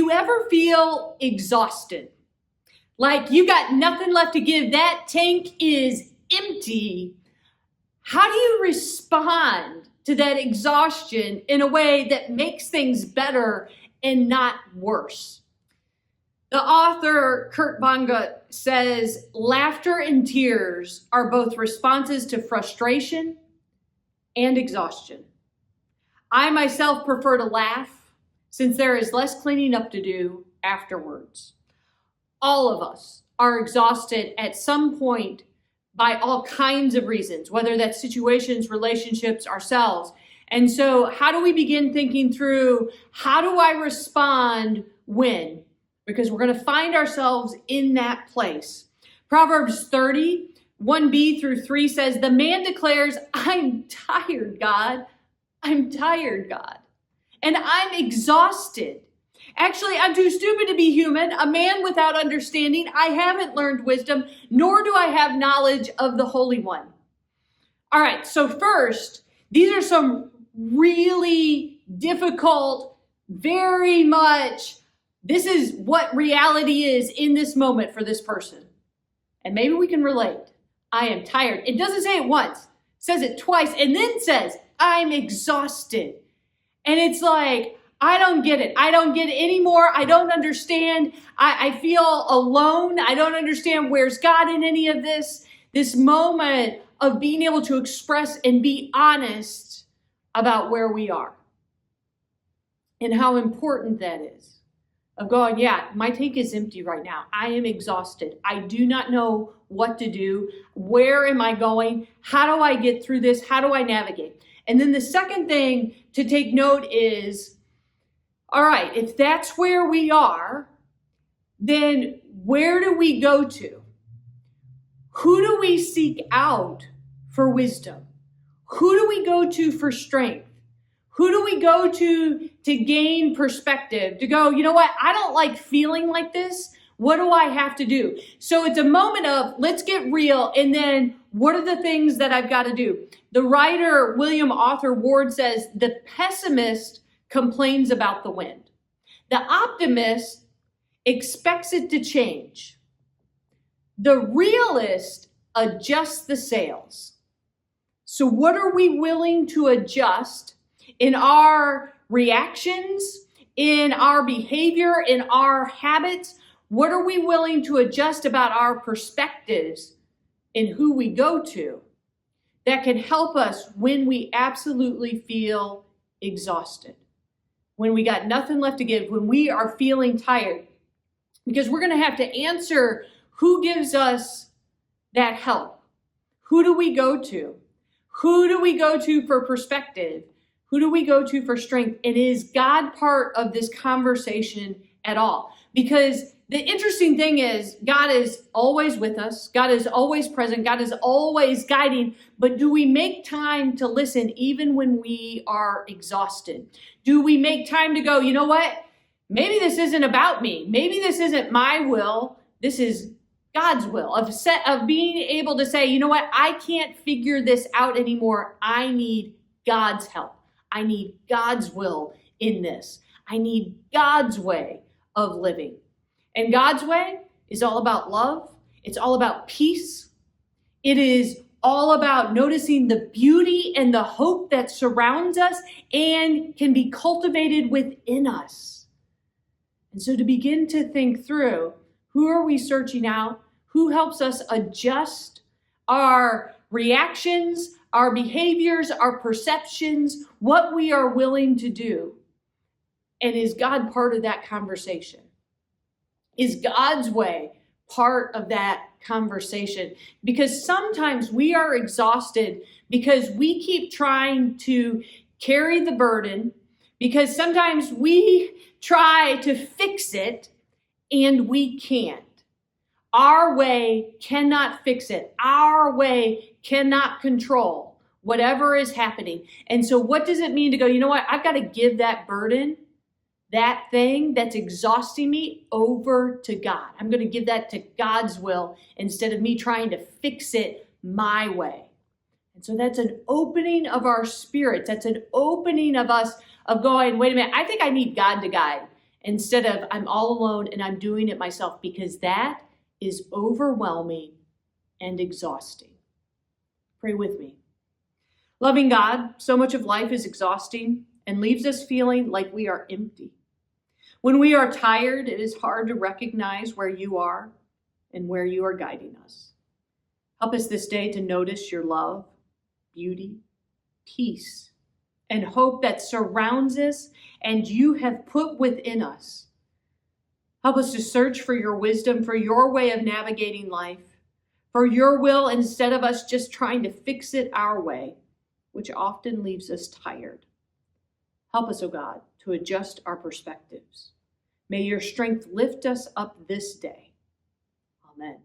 you ever feel exhausted? Like you got nothing left to give, that tank is empty. How do you respond to that exhaustion in a way that makes things better and not worse? The author, Kurt Vonnegut, says, laughter and tears are both responses to frustration and exhaustion. I myself prefer to laugh since there is less cleaning up to do afterwards. All of us are exhausted at some point by all kinds of reasons, whether that's situations, relationships, ourselves. And so how do we begin thinking through, how do I respond when? Because we're going to find ourselves in that place. Proverbs 30, 1b through 3 says, the man declares, I'm tired, God. I'm tired, God. And I'm exhausted. Actually, I'm too stupid to be human, a man without understanding. I haven't learned wisdom, nor do I have knowledge of the Holy One. All right, so first, these are some really difficult, very much, this is what reality is in this moment for this person. And maybe we can relate. I am tired. It doesn't say it once, it says it twice, and then says, I'm exhausted. And it's like, I don't get it. I don't get it anymore. I don't understand. I feel alone. I don't understand where's God in any of this. This moment of being able to express and be honest about where we are and how important that is. Of going, yeah, my tank is empty right now. I am exhausted. I do not know what to do. Where am I going? How do I get through this? How do I navigate? And then the second thing to take note is, all right, if that's where we are, then where do we go to? Who do we seek out for wisdom? Who do we go to for strength? Who do we go to gain perspective? To go, you know what? I don't like feeling like this. What do I have to do? So it's a moment of let's get real. And then what are the things that I've got to do? The writer, William Arthur Ward, says the pessimist complains about the wind. The optimist expects it to change. The realist adjusts the sails. So what are we willing to adjust in our reactions, in our behavior, in our habits? What are we willing to adjust about our perspectives in who we go to that can help us when we absolutely feel exhausted? When we got nothing left to give, when we are feeling tired, because we're going to have to answer who gives us that help. Who do we go to? Who do we go to for perspective? Who do we go to for strength? And is God part of this conversation at all? Because the interesting thing is God is always with us. God is always present. God is always guiding. But do we make time to listen even when we are exhausted? Do we make time to go, you know what? Maybe this isn't about me. Maybe this isn't my will. This is God's will of being able to say, you know what? I can't figure this out anymore. I need God's help. I need God's will in this. I need God's way of living. And God's way is all about love. It's all about peace. It is all about noticing the beauty and the hope that surrounds us and can be cultivated within us. And so to begin to think through, who are we searching out? Who helps us adjust our reactions, our behaviors, our perceptions, what we are willing to do? And is God part of that conversation? Is God's way part of that conversation? Because sometimes we are exhausted because we keep trying to carry the burden, because sometimes we try to fix it and we can't. Our way cannot fix it. Our way cannot control whatever is happening. And so what does it mean to go, you know what? I've got to give that burden, that thing that's exhausting me, over to God. I'm going to give that to God's will instead of me trying to fix it my way. And so that's an opening of our spirits. That's an opening of us of going, wait a minute, I think I need God to guide instead of I'm all alone and I'm doing it myself, because that is overwhelming and exhausting. Pray with me. Loving God, so much of life is exhausting and leaves us feeling like we are empty. When we are tired, it is hard to recognize where you are and where you are guiding us. Help us this day to notice your love, beauty, peace, and hope that surrounds us and you have put within us. Help us to search for your wisdom, for your way of navigating life, for your will instead of us just trying to fix it our way, which often leaves us tired. Help us, O God, to adjust our perspectives. May your strength lift us up this day. Amen.